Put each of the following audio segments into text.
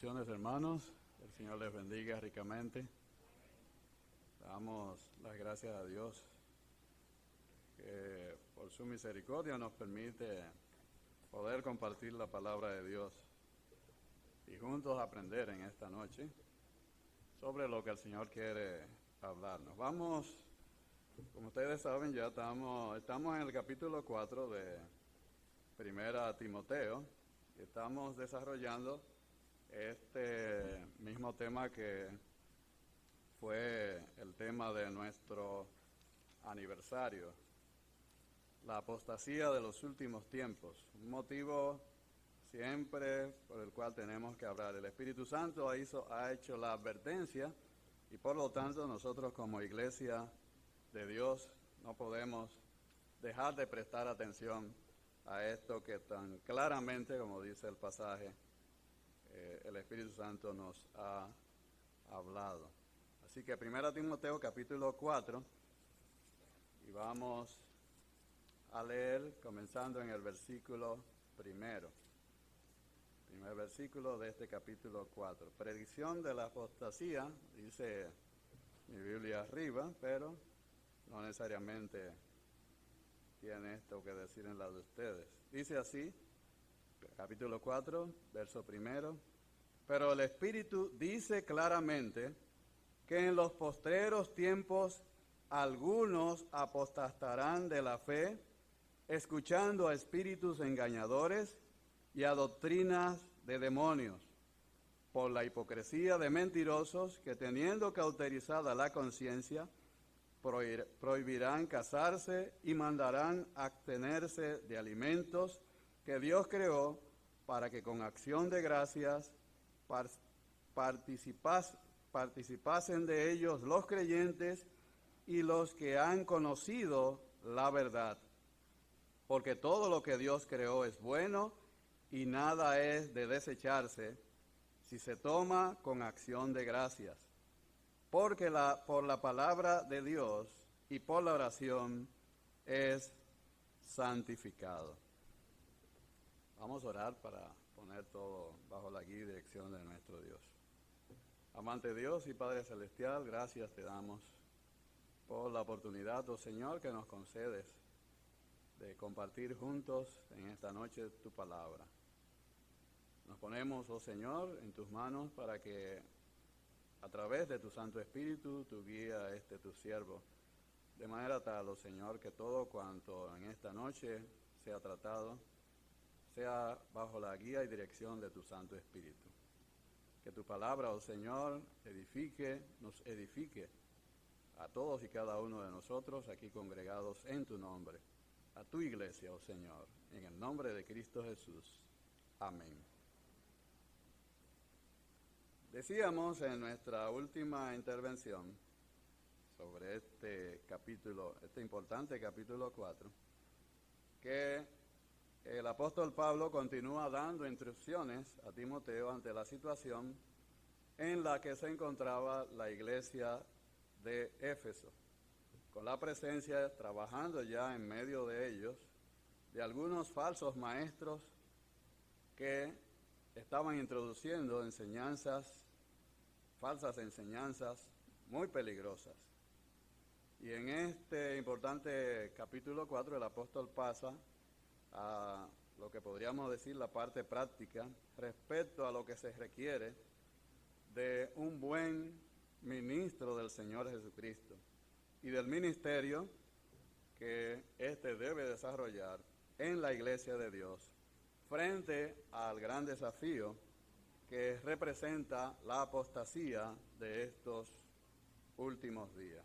Bendiciones, hermanos. El Señor les bendiga ricamente. Damos las gracias a Dios que por su misericordia nos permite poder compartir la palabra de Dios y juntos aprender en esta noche sobre lo que el Señor quiere hablarnos. Vamos, como ustedes saben, ya estamos en el capítulo 4 de Primera Timoteo y estamos desarrollando este mismo tema que fue el tema de nuestro aniversario, la apostasía de los últimos tiempos, un motivo siempre por el cual tenemos que hablar. El Espíritu Santo ha hecho la advertencia y por lo tanto nosotros como iglesia de Dios no podemos dejar de prestar atención a esto que tan claramente, como dice el pasaje, el Espíritu Santo nos ha hablado. Así que 1 Timoteo capítulo 4, y vamos a leer comenzando en el versículo primero. Primer versículo de este capítulo 4. Predicción de la apostasía, dice mi Biblia arriba, pero no necesariamente tiene esto que decir en la de ustedes. Dice así, capítulo 4, verso primero. Pero el Espíritu dice claramente que en los postreros tiempos algunos apostatarán de la fe, escuchando a espíritus engañadores y a doctrinas de demonios, por la hipocresía de mentirosos que, teniendo cauterizada la conciencia, prohibirán casarse y mandarán abstenerse de alimentos que Dios creó para que con acción de gracias participasen de ellos los creyentes y los que han conocido la verdad. Porque todo lo que Dios creó es bueno y nada es de desecharse si se toma con acción de gracias. Porque por la palabra de Dios y por la oración es santificado. Vamos a orar para poner todo bajo la guía y dirección de nuestro Dios. Amante Dios y Padre Celestial, gracias te damos por la oportunidad, oh Señor, que nos concedes de compartir juntos en esta noche tu palabra. Nos ponemos, oh Señor, en tus manos para que a través de tu Santo Espíritu tu guía tu siervo, de manera tal, oh Señor, que todo cuanto en esta noche sea tratado sea bajo la guía y dirección de tu Santo Espíritu. Que tu palabra, oh Señor, nos edifique a todos y cada uno de nosotros aquí congregados en tu nombre, a tu iglesia, oh Señor, en el nombre de Cristo Jesús. Amén. Decíamos en nuestra última intervención sobre este importante capítulo 4, que el apóstol Pablo continúa dando instrucciones a Timoteo ante la situación en la que se encontraba la iglesia de Éfeso, con la presencia, trabajando ya en medio de ellos, de algunos falsos maestros que estaban introduciendo falsas enseñanzas muy peligrosas. Y en este importante capítulo 4 el apóstol pasa a lo que podríamos decir la parte práctica respecto a lo que se requiere de un buen ministro del Señor Jesucristo y del ministerio que debe desarrollar en la iglesia de Dios frente al gran desafío que representa la apostasía de estos últimos días.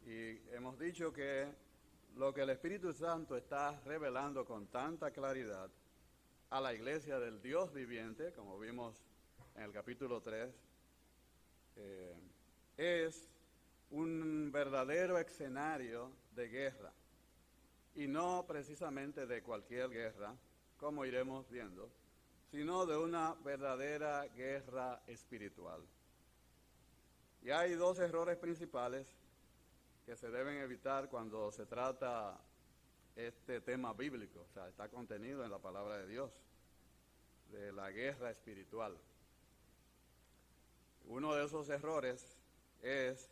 Y hemos dicho que lo que el Espíritu Santo está revelando con tanta claridad a la iglesia del Dios viviente, como vimos en el capítulo 3, es un verdadero escenario de guerra, y no precisamente de cualquier guerra, como iremos viendo, sino de una verdadera guerra espiritual. Y hay dos errores principales que se deben evitar cuando se trata este tema bíblico, o sea, está contenido en la palabra de Dios. de la guerra espiritual. Uno de esos errores es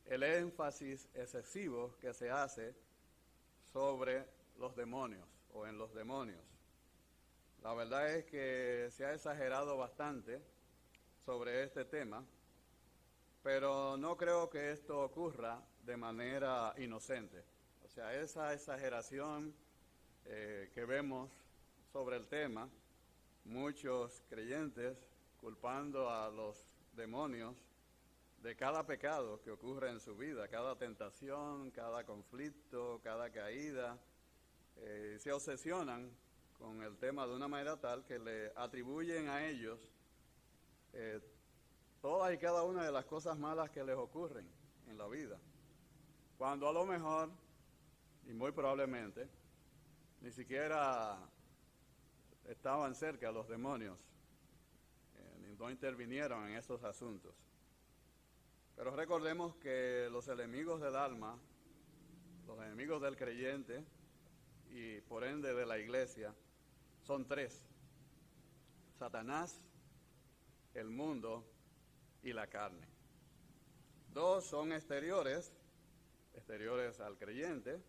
el énfasis excesivo que se hace sobre los demonios o en los demonios. La verdad es que se ha exagerado bastante sobre este tema, pero no creo que esto ocurra de manera inocente. O sea, esa exageración que vemos sobre el tema, muchos creyentes culpando a los demonios de cada pecado que ocurre en su vida, cada tentación, cada conflicto, cada caída, se obsesionan con el tema de una manera tal que le atribuyen a ellos todas y cada una de las cosas malas que les ocurren en la vida, cuando a lo mejor, y muy probablemente, ni siquiera estaban cerca los demonios, no intervinieron en esos asuntos. Pero recordemos que los enemigos del alma, los enemigos del creyente y por ende de la iglesia, son tres: Satanás, el mundo y la carne. Dos son exteriores al creyente,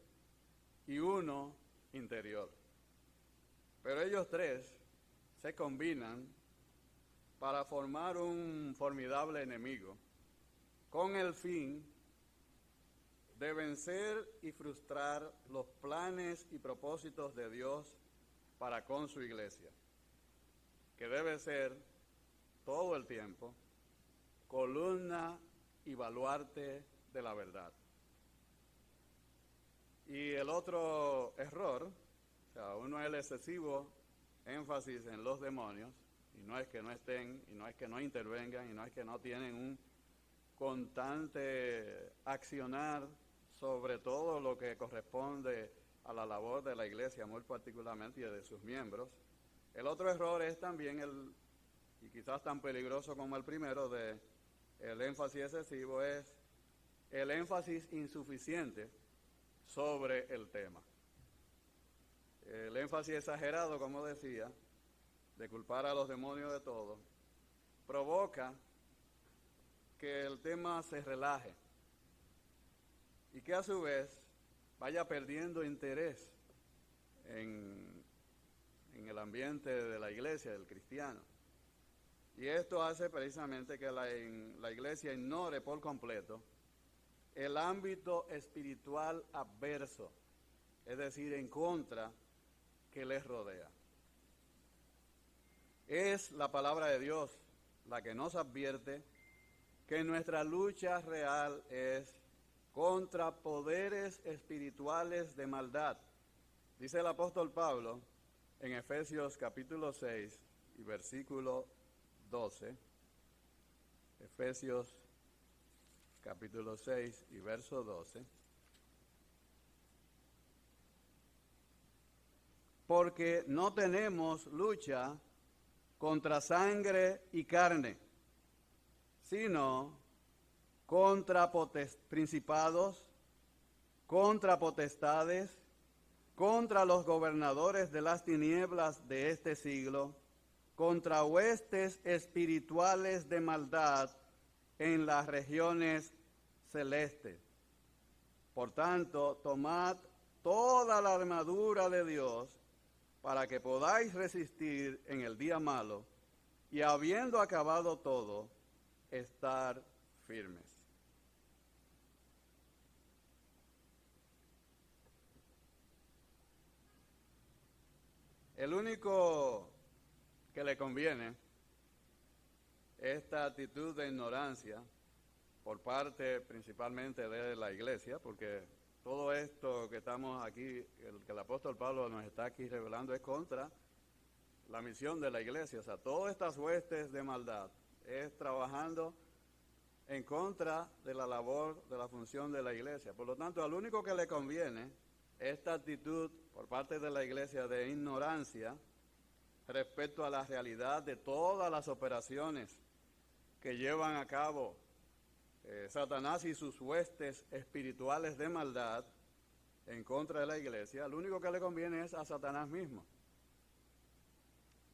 y uno interior. Pero ellos tres se combinan para formar un formidable enemigo con el fin de vencer y frustrar los planes y propósitos de Dios para con su iglesia, que debe ser todo el tiempo columna y baluarte de la verdad. Y el otro error, o sea, uno es el excesivo énfasis en los demonios, y no es que no estén, y no es que no intervengan, y no es que no tienen un constante accionar sobre todo lo que corresponde a la labor de la iglesia, muy particularmente, y de sus miembros. El otro error es también y quizás tan peligroso como el primero, el énfasis excesivo, es el énfasis insuficiente sobre el tema. El énfasis exagerado, como decía, de culpar a los demonios de todo, provoca que el tema se relaje y que a su vez vaya perdiendo interés en el ambiente de la iglesia, del cristiano. Y esto hace precisamente que la iglesia ignore por completo el ámbito espiritual adverso, es decir, en contra, que les rodea. Es la palabra de Dios la que nos advierte que nuestra lucha real es contra poderes espirituales de maldad. Dice el apóstol Pablo en Efesios capítulo 6 y versículo 12, Efesios capítulo 6 y verso 12, porque no tenemos lucha contra sangre y carne, sino contra principados, contra potestades, contra los gobernadores de las tinieblas de este siglo, contra huestes espirituales de maldad en las regiones celestes. Por tanto, tomad toda la armadura de Dios para que podáis resistir en el día malo y, habiendo acabado todo, estar firmes. El único que le conviene esta actitud de ignorancia por parte principalmente de la iglesia, porque todo esto que estamos aquí, que el apóstol Pablo nos está aquí revelando, es contra la misión de la iglesia. O sea, todas estas huestes de maldad es trabajando en contra de la labor, de la función de la iglesia. Por lo tanto, al único que le conviene esta actitud por parte de la iglesia de ignorancia respecto a la realidad de todas las operaciones que llevan a cabo Satanás y sus huestes espirituales de maldad en contra de la iglesia, lo único que le conviene es a Satanás mismo.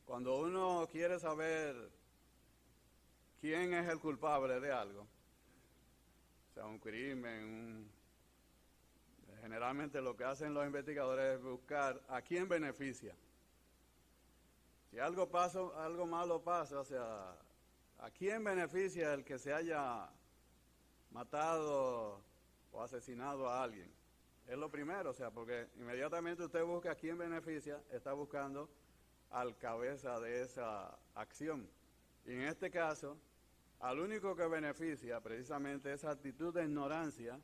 Cuando uno quiere saber quién es el culpable de algo, o sea, un crimen, generalmente lo que hacen los investigadores es buscar a quién beneficia. Si algo malo pasa, o sea, ¿a quién beneficia el que se haya matado o asesinado a alguien? Es lo primero, o sea, porque inmediatamente usted busca a quién beneficia, está buscando al cabeza de esa acción. Y en este caso, al único que beneficia precisamente esa actitud de ignorancia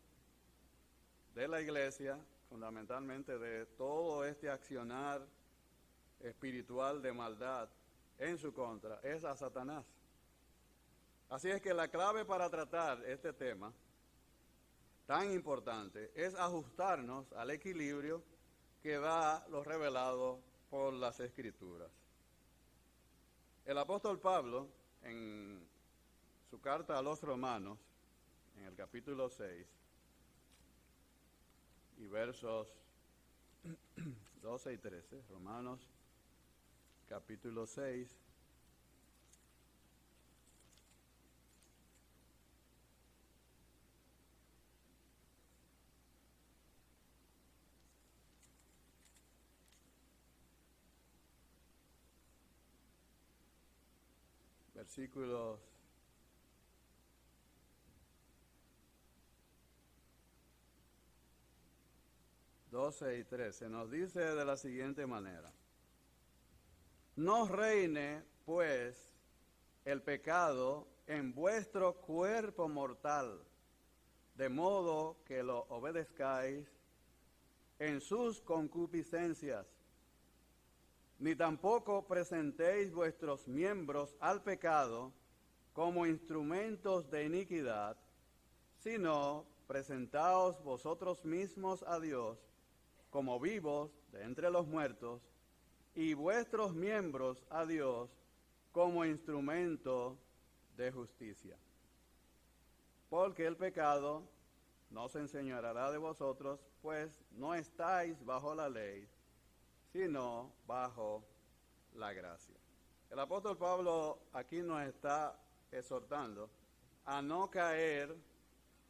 de la iglesia, fundamentalmente de todo este accionar espiritual de maldad en su contra, es a Satanás. Así es que la clave para tratar este tema tan importante es ajustarnos al equilibrio que da lo revelado por las Escrituras. El apóstol Pablo, en su carta a los Romanos, en el capítulo 6, y versos 12 y 13, Romanos capítulo 6, versículos 12 y 13, nos dice de la siguiente manera: no reine, pues, el pecado en vuestro cuerpo mortal, de modo que lo obedezcáis en sus concupiscencias, ni tampoco presentéis vuestros miembros al pecado como instrumentos de iniquidad, sino presentaos vosotros mismos a Dios como vivos de entre los muertos, y vuestros miembros a Dios como instrumento de justicia. Porque el pecado no se enseñoreará de vosotros, pues no estáis bajo la ley, sino bajo la gracia. El apóstol Pablo aquí nos está exhortando a no caer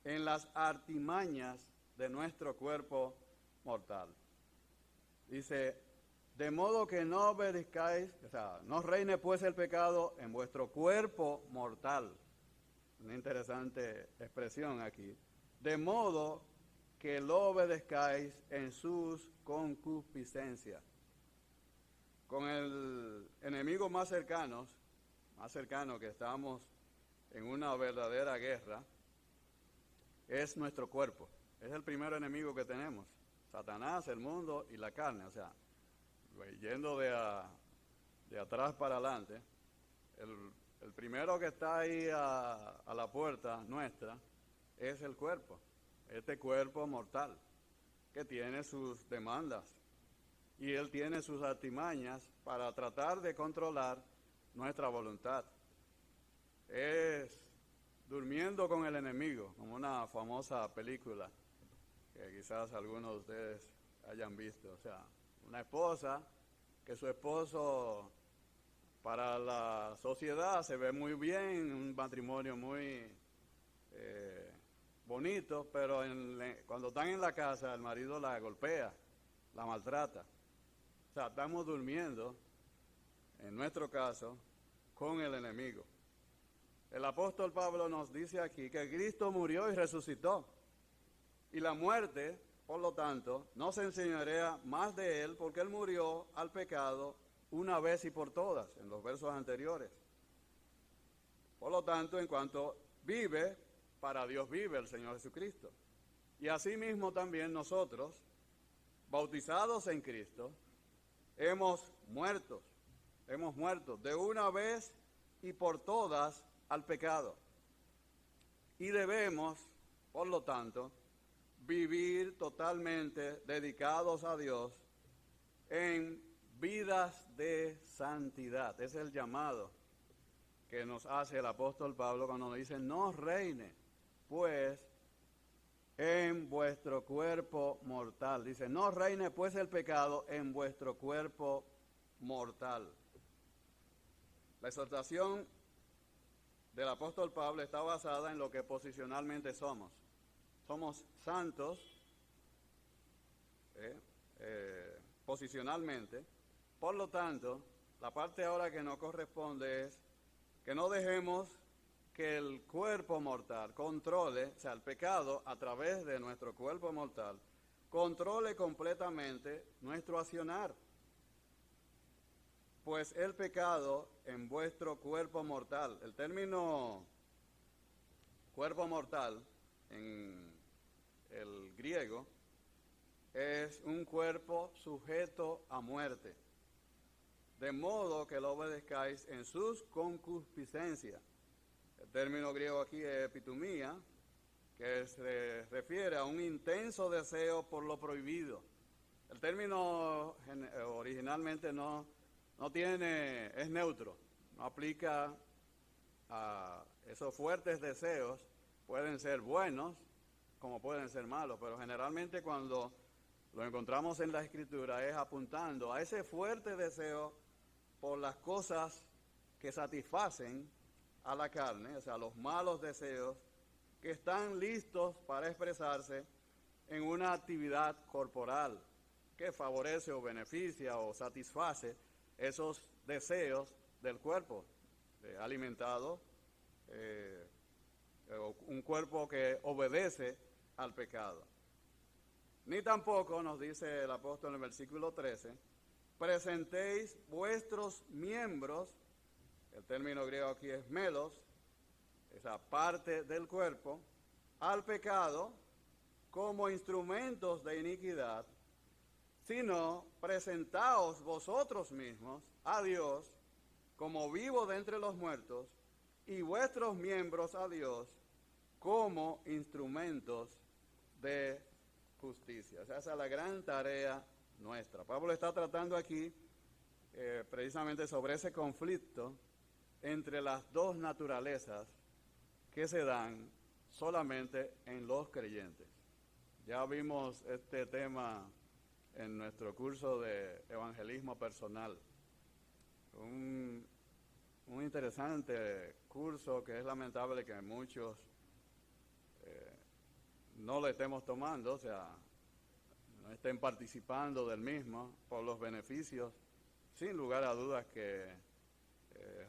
en las artimañas de nuestro cuerpo mortal. Dice, de modo que no obedezcáis, o sea, no reine pues el pecado en vuestro cuerpo mortal. Una interesante expresión aquí. De modo que lo obedezcáis en sus concupiscencias. Con el enemigo más cercano que estamos en una verdadera guerra, es nuestro cuerpo. Es el primer enemigo que tenemos. Satanás, el mundo y la carne. O sea, yendo de atrás para adelante, el primero que está ahí a la puerta nuestra es el cuerpo. Este cuerpo mortal, que tiene sus demandas. Y él tiene sus artimañas para tratar de controlar nuestra voluntad. Es durmiendo con el enemigo, como una famosa película que quizás algunos de ustedes hayan visto. O sea, una esposa que su esposo para la sociedad se ve muy bien, un matrimonio muy bonito, pero cuando están en la casa el marido la golpea, la maltrata. O sea, estamos durmiendo, en nuestro caso, con el enemigo. El apóstol Pablo nos dice aquí que Cristo murió y resucitó. Y la muerte, por lo tanto, no se enseñorea más de él porque él murió al pecado una vez y por todas, en los versos anteriores. Por lo tanto, en cuanto vive, para Dios vive el Señor Jesucristo. Y asimismo también nosotros, bautizados en Cristo, hemos muerto de una vez y por todas al pecado. Y debemos, por lo tanto, vivir totalmente dedicados a Dios en vidas de santidad. Ese es el llamado que nos hace el apóstol Pablo cuando nos dice, no reine, pues, en vuestro cuerpo mortal. Dice, no reine pues el pecado en vuestro cuerpo mortal. La exhortación del apóstol Pablo está basada en lo que posicionalmente somos. Somos santos posicionalmente. Por lo tanto, la parte ahora que nos corresponde es que no dejemos que el cuerpo mortal controle, o sea, el pecado a través de nuestro cuerpo mortal, controle completamente nuestro accionar. Pues el pecado en vuestro cuerpo mortal, el término cuerpo mortal en el griego es un cuerpo sujeto a muerte, de modo que lo obedezcáis en sus concupiscencias. El término griego aquí es epitumía, que se refiere a un intenso deseo por lo prohibido. El término originalmente es neutro, no aplica a esos fuertes deseos, pueden ser buenos como pueden ser malos, pero generalmente cuando lo encontramos en la Escritura es apuntando a ese fuerte deseo por las cosas que satisfacen a la carne, o sea, los malos deseos que están listos para expresarse en una actividad corporal que favorece o beneficia o satisface esos deseos del cuerpo alimentado, un cuerpo que obedece al pecado. Ni tampoco, nos dice el apóstol en el versículo 13, presentéis vuestros miembros, el término griego aquí es melos, esa parte del cuerpo, al pecado como instrumentos de iniquidad, sino presentaos vosotros mismos a Dios como vivos de entre los muertos y vuestros miembros a Dios como instrumentos de justicia. O sea, esa es la gran tarea nuestra. Pablo está tratando aquí precisamente sobre ese conflicto entre las dos naturalezas que se dan solamente en los creyentes. Ya vimos este tema en nuestro curso de evangelismo personal. Un interesante curso que es lamentable que muchos no lo estemos tomando, o sea, no estén participando del mismo por los beneficios, sin lugar a dudas que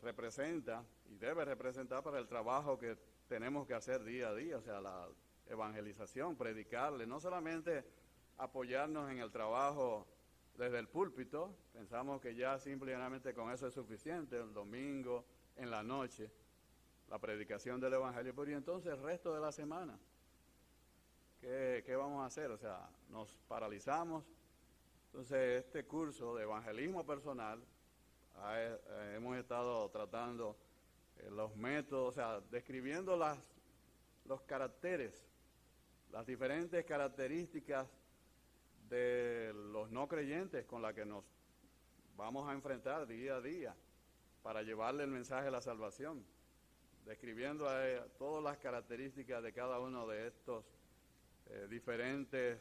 representa y debe representar para el trabajo que tenemos que hacer día a día, o sea, la evangelización, predicarle, no solamente apoyarnos en el trabajo desde el púlpito, pensamos que ya simplemente con eso es suficiente, el domingo, en la noche, la predicación del evangelio, pero y entonces el resto de la semana, ¿qué vamos a hacer? O sea, nos paralizamos. Entonces este curso de evangelismo personal, hemos estado tratando los métodos, o sea, describiendo los caracteres, las diferentes características de los no creyentes con las que nos vamos a enfrentar día a día para llevarle el mensaje de la salvación, describiendo todas las características de cada uno de estos diferentes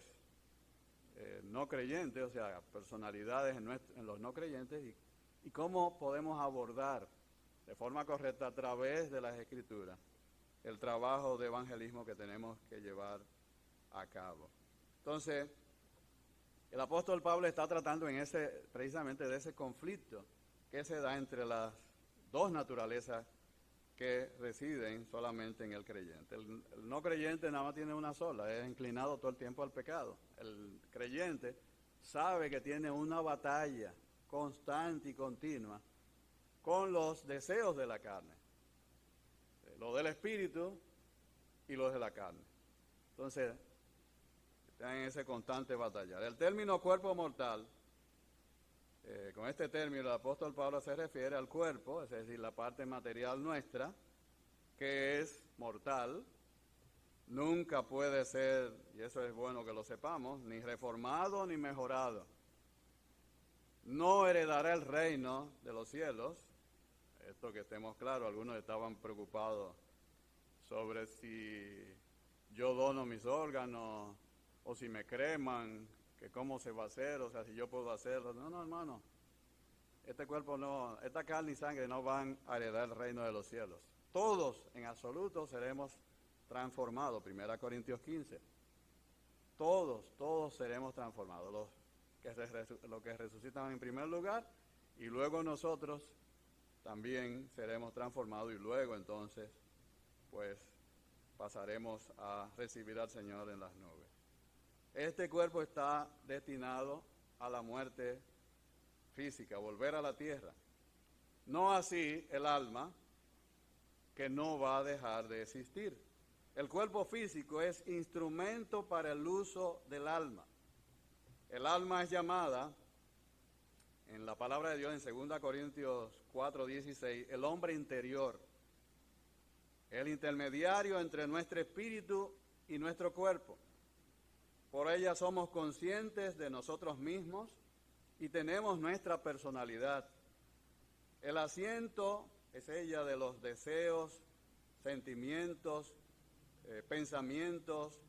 no creyentes, o sea, personalidades en los no creyentes y cómo podemos abordar de forma correcta a través de las Escrituras el trabajo de evangelismo que tenemos que llevar a cabo. Entonces, el apóstol Pablo está tratando precisamente de ese conflicto que se da entre las dos naturalezas que residen solamente en el creyente. El no creyente nada más tiene una sola, es inclinado todo el tiempo al pecado. El creyente sabe que tiene una batalla constante y continua con los deseos de la carne, los del espíritu y los de la carne. Entonces, están en ese constante batalla. El término cuerpo mortal, con este término el apóstol Pablo se refiere al cuerpo, es decir, la parte material nuestra, que es mortal, nunca puede ser, y eso es bueno que lo sepamos, ni reformado ni mejorado. No heredará el reino de los cielos. Esto que estemos claros, algunos estaban preocupados sobre si yo dono mis órganos o si me creman, que cómo se va a hacer, o sea, si yo puedo hacerlo. No, hermano. este cuerpo no, esta carne y sangre no van a heredar el reino de los cielos. Todos en absoluto seremos transformados, 1 Corintios 15. Todos seremos transformados, los que resucitan en primer lugar, y luego nosotros también seremos transformados, y luego entonces pues pasaremos a recibir al Señor en las nubes. Este cuerpo está destinado a la muerte física, volver a la tierra. No así el alma, que no va a dejar de existir. El cuerpo físico es instrumento para el uso del alma. El alma es llamada, en la palabra de Dios, en 2 Corintios 4:16, el hombre interior, el intermediario entre nuestro espíritu y nuestro cuerpo. Por ella somos conscientes de nosotros mismos y tenemos nuestra personalidad. El asiento es ella de los deseos, sentimientos, pensamientos,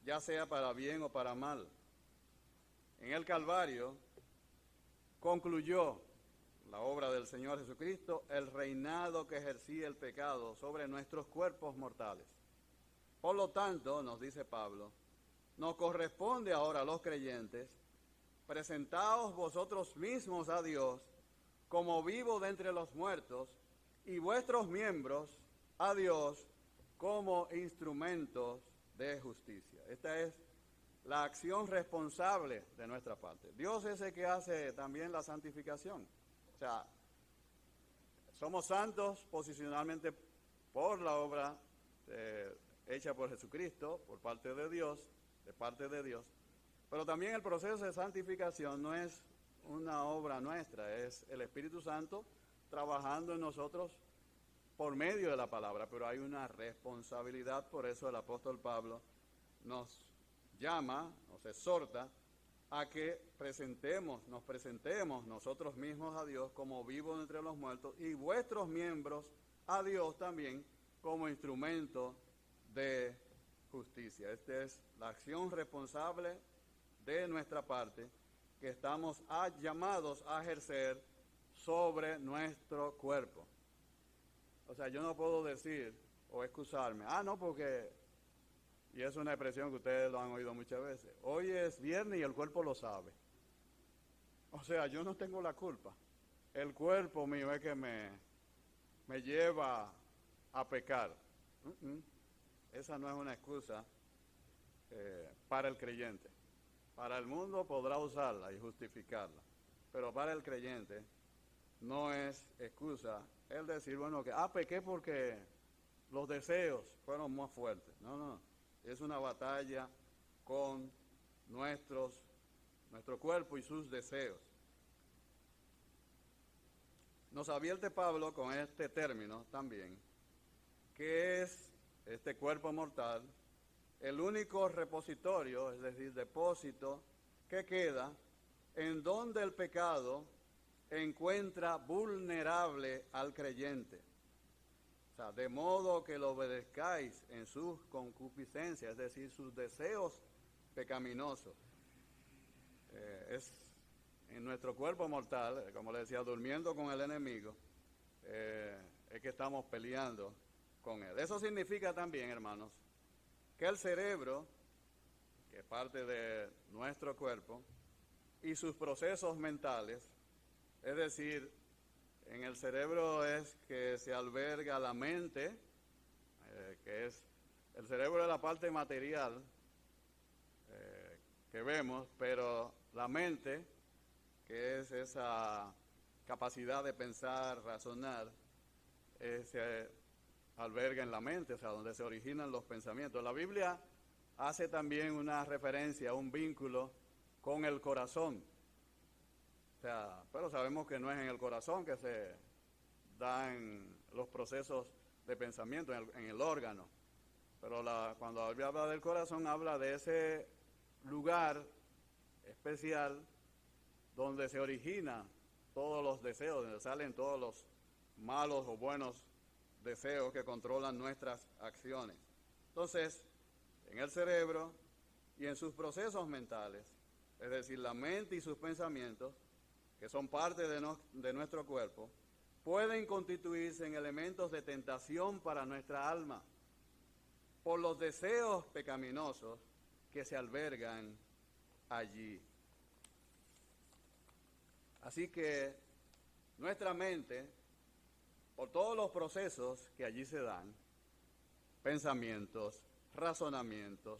ya sea para bien o para mal. En el Calvario concluyó la obra del Señor Jesucristo, el reinado que ejercía el pecado sobre nuestros cuerpos mortales. Por lo tanto, nos dice Pablo, nos corresponde ahora a los creyentes, presentaos vosotros mismos a Dios como vivos de entre los muertos y vuestros miembros a Dios como instrumentos de justicia. Esta es la acción responsable de nuestra parte. Dios es el que hace también la santificación. O sea, somos santos posicionalmente por la obra hecha por Jesucristo, por parte de Dios, pero también el proceso de santificación no es una obra nuestra, es el Espíritu Santo trabajando en nosotros por medio de la palabra, pero hay una responsabilidad. Por eso el apóstol Pablo nos llama, nos exhorta a que nos presentemos nosotros mismos a Dios como vivos entre los muertos y vuestros miembros a Dios también como instrumento de justicia. Esta es la acción responsable de nuestra parte que estamos llamados a ejercer sobre nuestro cuerpo. O sea, yo no puedo decir o excusarme, no, porque, y es una expresión que ustedes lo han oído muchas veces, hoy es viernes y el cuerpo lo sabe. O sea, yo no tengo la culpa. El cuerpo mío es que me lleva a pecar. Esa no es una excusa para el creyente. Para el mundo podrá usarla y justificarla, pero para el creyente no es excusa el decir, bueno, que pequé porque los deseos fueron más fuertes. No, es una batalla con nuestro cuerpo y sus deseos. Nos advierte Pablo con este término también, que es este cuerpo mortal, el único repositorio, es decir, depósito que queda en donde el pecado encuentra vulnerable al creyente. O sea, de modo que lo obedezcáis en sus concupiscencias, es decir, sus deseos pecaminosos. Es en nuestro cuerpo mortal, como le decía, durmiendo con el enemigo, es que estamos peleando con él. Eso significa también, hermanos, que el cerebro, que es parte de nuestro cuerpo, y sus procesos mentales, es decir, en el cerebro es que se alberga la mente, que es el cerebro de la parte material que vemos, pero la mente, que es esa capacidad de pensar, razonar, se alberga en la mente, o sea, donde se originan los pensamientos. La Biblia hace también una referencia, un vínculo con el corazón. O sea, pero sabemos que no es en el corazón que se dan los procesos de pensamiento, en el órgano. Pero cuando habla del corazón, habla de ese lugar especial donde se originan todos los deseos, donde salen todos los malos o buenos deseos que controlan nuestras acciones. Entonces, en el cerebro y en sus procesos mentales, es decir, la mente y sus pensamientos, que son parte de nuestro cuerpo, pueden constituirse en elementos de tentación para nuestra alma por los deseos pecaminosos que se albergan allí. Así que nuestra mente, por todos los procesos que allí se dan, pensamientos, razonamientos,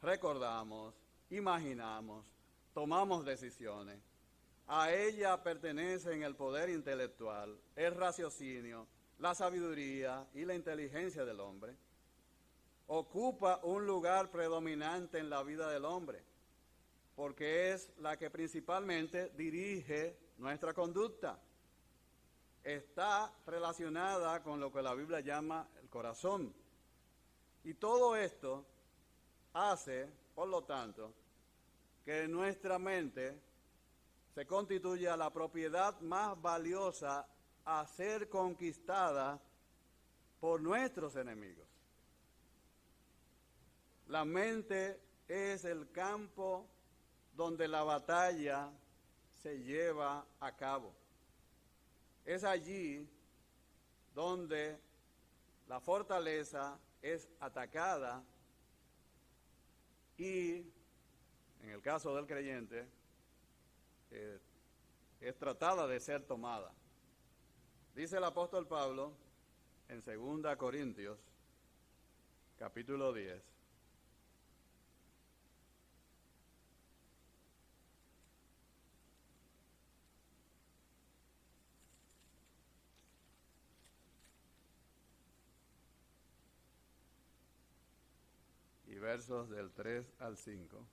recordamos, imaginamos, tomamos decisiones. A ella pertenecen el poder intelectual, el raciocinio, la sabiduría y la inteligencia del hombre. Ocupa un lugar predominante en la vida del hombre, porque es la que principalmente dirige nuestra conducta. Está relacionada con lo que la Biblia llama el corazón. Y todo esto hace, por lo tanto, que nuestra mente se constituya la propiedad más valiosa a ser conquistada por nuestros enemigos. La mente es el campo donde la batalla se lleva a cabo. Es allí donde la fortaleza es atacada y, en el caso del creyente, es tratada de ser tomada. Dice el apóstol Pablo en 2 Corintios, capítulo 10, y versos del 3 al 5.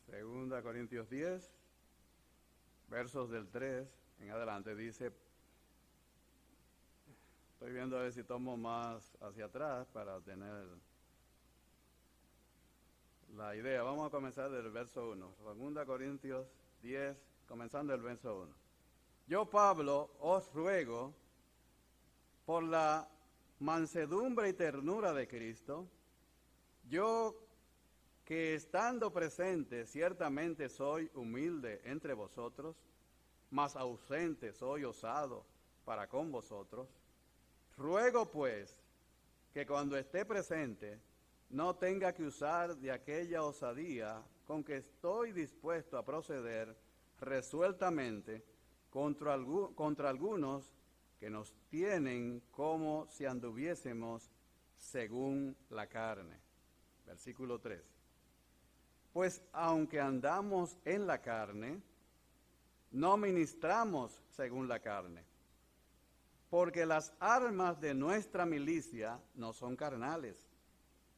Segunda Corintios 10, versos del 3 en adelante, dice, estoy viendo a ver si tomo más hacia atrás para tener la idea. Vamos a comenzar del verso 1. Segunda Corintios 10, comenzando el verso 1. Yo, Pablo, os ruego por la mansedumbre y ternura de Cristo, yo que estando presente ciertamente soy humilde entre vosotros, mas ausente soy osado para con vosotros. Ruego pues que cuando esté presente no tenga que usar de aquella osadía con que estoy dispuesto a proceder resueltamente contra algunos que nos tienen como si anduviésemos según la carne. Versículo 3. Pues aunque andamos en la carne, no ministramos según la carne, porque las armas de nuestra milicia no son carnales,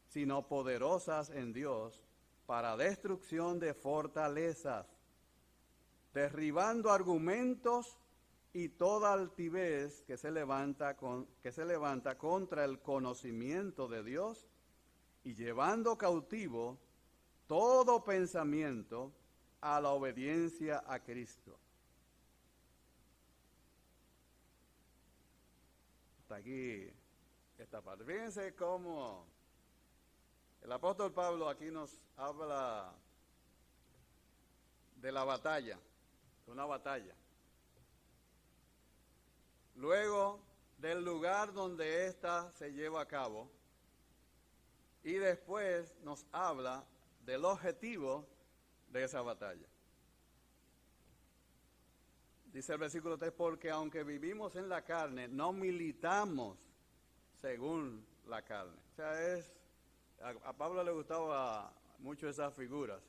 sino poderosas en Dios para destrucción de fortalezas, derribando argumentos y toda altivez que se levanta contra el conocimiento de Dios, y llevando cautivo todo pensamiento a la obediencia a Cristo. Hasta aquí esta parte. Fíjense cómo el apóstol Pablo aquí nos habla de la batalla, de una batalla. Luego del lugar donde ésta se lleva a cabo, y después nos habla del objetivo de esa batalla. Dice el versículo 3, porque aunque vivimos en la carne, no militamos según la carne. O sea, a Pablo le gustaba mucho esas figuras,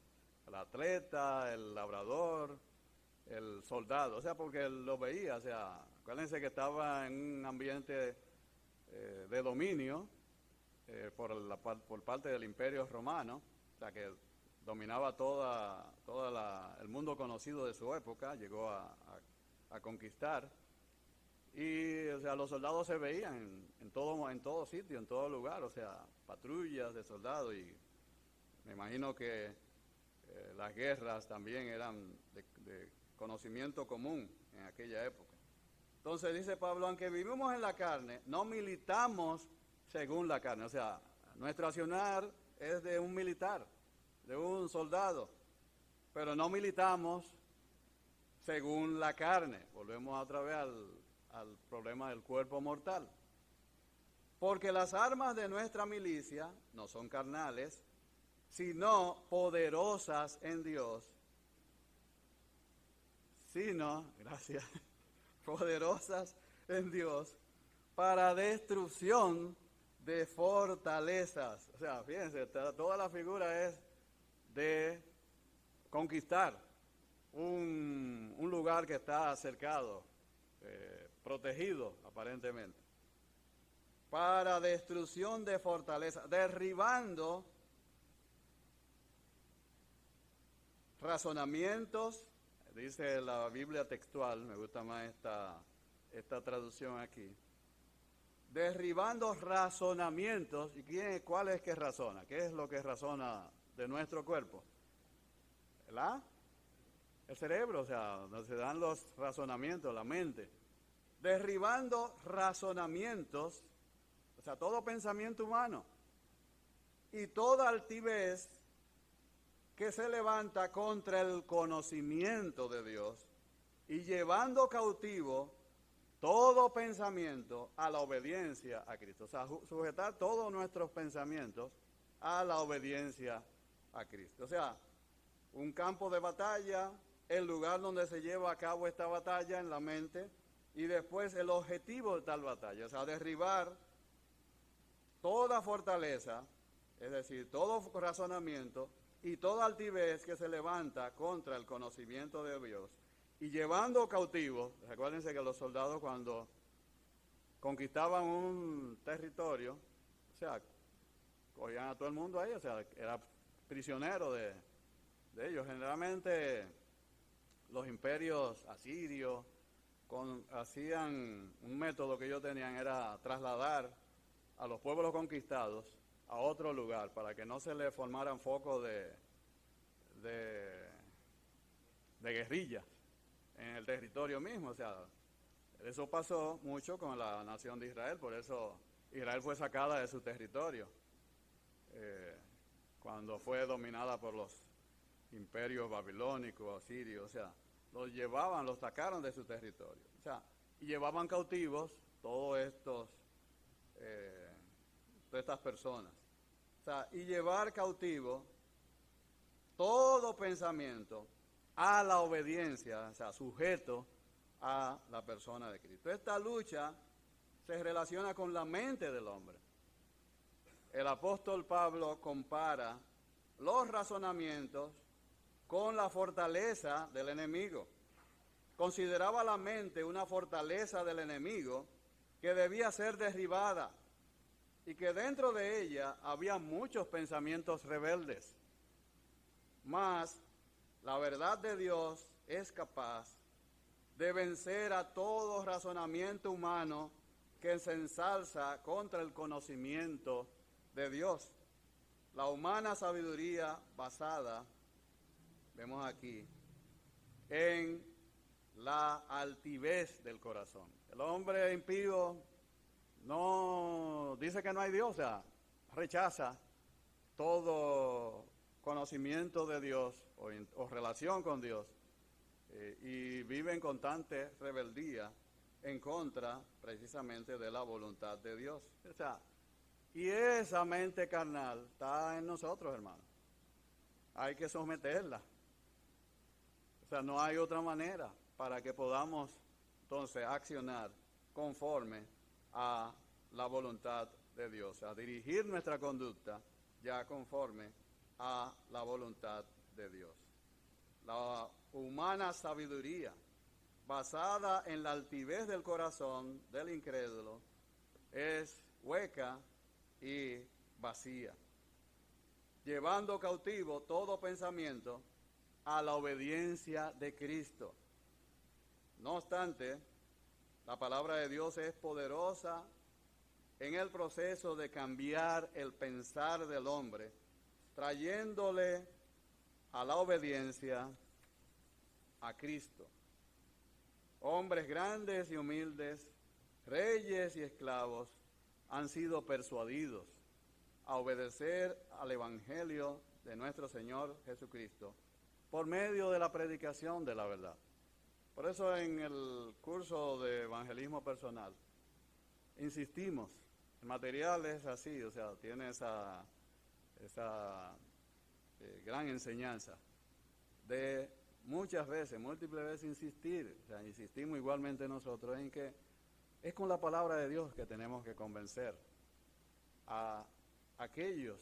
el atleta, el labrador, el soldado, o sea, porque él lo veía, o sea, acuérdense que estaba en un ambiente de dominio por parte del Imperio Romano, o sea, que dominaba el mundo conocido de su época, llegó a conquistar. Y, o sea, los soldados se veían en todo sitio, en todo lugar, o sea, patrullas de soldados, y me imagino que las guerras también eran de conocimiento común en aquella época. Entonces dice Pablo, aunque vivimos en la carne, no militamos según la carne, o sea, nuestro accionar es de un militar, de un soldado, pero no militamos según la carne. Volvemos otra vez al problema del cuerpo mortal. Porque las armas de nuestra milicia no son carnales, sino poderosas en Dios. Gracias, poderosas en Dios para destrucción de fortalezas. O sea, fíjense, toda la figura es de conquistar un lugar que está cercado, protegido aparentemente, para destrucción de fortaleza, derribando razonamientos, dice la Biblia textual, me gusta más esta traducción aquí, derribando razonamientos. ¿Y cuál es que razona? ¿Qué es lo que razona de nuestro cuerpo? El cerebro, o sea, donde se dan los razonamientos, la mente. Derribando razonamientos, o sea, todo pensamiento humano y toda altivez que se levanta contra el conocimiento de Dios, y llevando cautivo todo pensamiento a la obediencia a Cristo. O sea, sujetar todos nuestros pensamientos a la obediencia a Cristo. O sea, un campo de batalla, el lugar donde se lleva a cabo esta batalla en la mente, y después el objetivo de tal batalla, o sea, derribar toda fortaleza, es decir, todo razonamiento y toda altivez que se levanta contra el conocimiento de Dios, y llevando cautivos. Recuérdense que los soldados, cuando conquistaban un territorio, o sea, cogían a todo el mundo ahí, o sea, era prisionero de ellos. Generalmente los imperios asirios hacían un método que ellos tenían, era trasladar a los pueblos conquistados a otro lugar para que no se le formaran focos de guerrillas en el territorio mismo. O sea, eso pasó mucho con la nación de Israel, por eso Israel fue sacada de su territorio cuando fue dominada por los imperios babilónicos, asirios. O sea, los sacaron de su territorio. O sea, y llevaban cautivos todas estas personas. O sea, y llevar cautivo todo pensamiento a la obediencia, o sea, sujeto a la persona de Cristo. Esta lucha se relaciona con la mente del hombre. El apóstol Pablo compara los razonamientos con la fortaleza del enemigo. Consideraba la mente una fortaleza del enemigo que debía ser derribada, y que dentro de ella había muchos pensamientos rebeldes. Mas la verdad de Dios es capaz de vencer a todo razonamiento humano que se ensalza contra el conocimiento de Dios. La humana sabiduría basada, vemos aquí, en la altivez del corazón. El hombre impío no dice que no hay Dios, o sea, rechaza todo conocimiento de Dios o relación con Dios, y vive en constante rebeldía en contra precisamente de la voluntad de Dios. O sea, y esa mente carnal está en nosotros, hermanos. Hay que someterla. O sea, no hay otra manera para que podamos entonces accionar conforme a la voluntad de Dios, a dirigir nuestra conducta ya conforme a la voluntad de Dios. La humana sabiduría, basada en la altivez del corazón del incrédulo, es hueca y vacía, llevando cautivo todo pensamiento a la obediencia de Cristo. No obstante, La palabra de Dios es poderosa en el proceso de cambiar el pensar del hombre, trayéndole a la obediencia a Cristo. Hombres grandes y humildes, reyes y esclavos, han sido persuadidos a obedecer al Evangelio de nuestro Señor Jesucristo por medio de la predicación de la verdad. Por eso en el curso de evangelismo personal insistimos, el material es así, o sea, tiene esa gran enseñanza de muchas veces, múltiples veces insistir, o sea, insistimos igualmente nosotros en que es con la palabra de Dios que tenemos que convencer a aquellos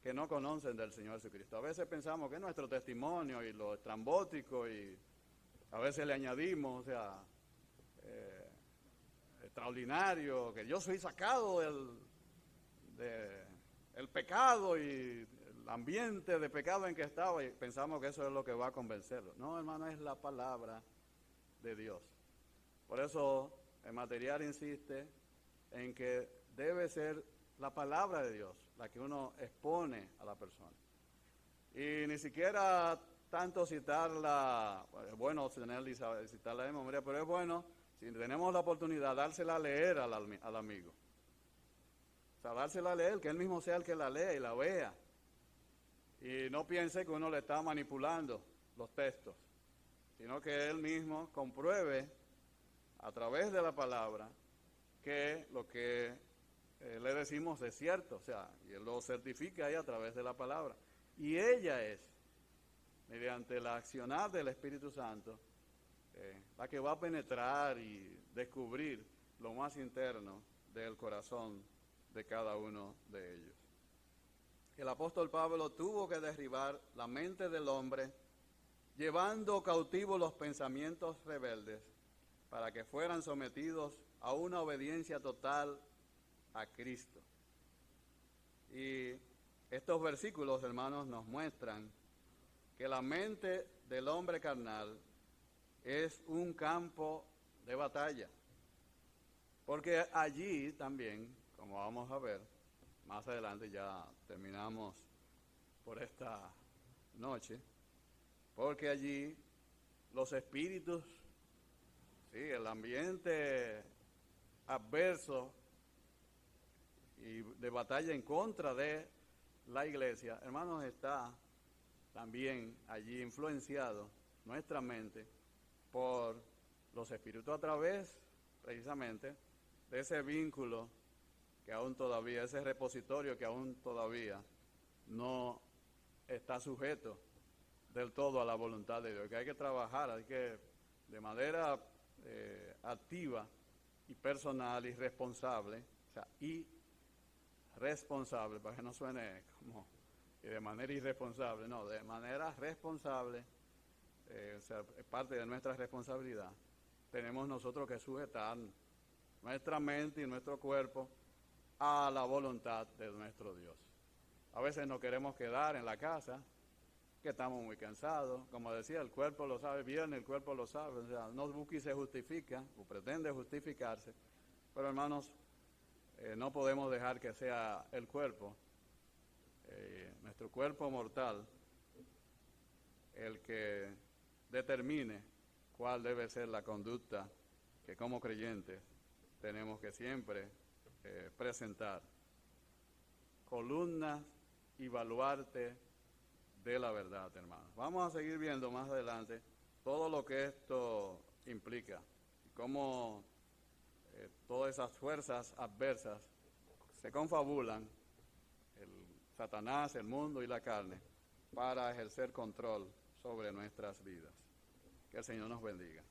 que no conocen del Señor Jesucristo. A veces pensamos que es nuestro testimonio y lo estrambótico y a veces le añadimos, o sea, extraordinario, que yo soy sacado del pecado y el ambiente de pecado en que estaba y pensamos que eso es lo que va a convencerlo. No, hermano, es la palabra de Dios. Por eso el material insiste en que debe ser la palabra de Dios la que uno expone a la persona. Y ni siquiera tanto citarla, es bueno citarla de memoria, pero es bueno, si tenemos la oportunidad, dársela a leer al amigo. O sea, dársela a leer, que él mismo sea el que la lea y la vea. Y no piense que uno le está manipulando los textos, sino que él mismo compruebe a través de la palabra que lo que le decimos es cierto, o sea, y él lo certifica ahí a través de la palabra. Y ella es, mediante la accionar del Espíritu Santo, la que va a penetrar y descubrir lo más interno del corazón de cada uno de ellos. El apóstol Pablo tuvo que derribar la mente del hombre, llevando cautivos los pensamientos rebeldes, para que fueran sometidos a una obediencia total a Cristo. Y estos versículos, hermanos, nos muestran que la mente del hombre carnal es un campo de batalla, porque allí también, como vamos a ver, más adelante ya terminamos por esta noche, porque allí los espíritus, sí, el ambiente adverso y de batalla en contra de la iglesia, hermanos, está también allí influenciado nuestra mente por los espíritus a través precisamente de ese vínculo que aún todavía, ese repositorio que aún todavía no está sujeto del todo a la voluntad de Dios, que hay que trabajar, hay que de manera activa y personal y responsable, o sea, y responsable, para que no suene como de manera irresponsable, no, de manera responsable, o sea, es parte de nuestra responsabilidad, tenemos nosotros que sujetar nuestra mente y nuestro cuerpo a la voluntad de nuestro Dios. A veces nos queremos quedar en la casa, que estamos muy cansados, como decía, el cuerpo lo sabe bien, el cuerpo lo sabe, o sea, no busca y se justifica, o pretende justificarse, pero hermanos, no podemos dejar que sea el cuerpo, nuestro cuerpo mortal, el que determine cuál debe ser la conducta que como creyentes tenemos que siempre presentar. Columnas y baluarte de la verdad, hermanos. Vamos a seguir viendo más adelante todo lo que esto implica, cómo todas esas fuerzas adversas se confabulan, Satanás, el mundo y la carne, para ejercer control sobre nuestras vidas. Que el Señor nos bendiga.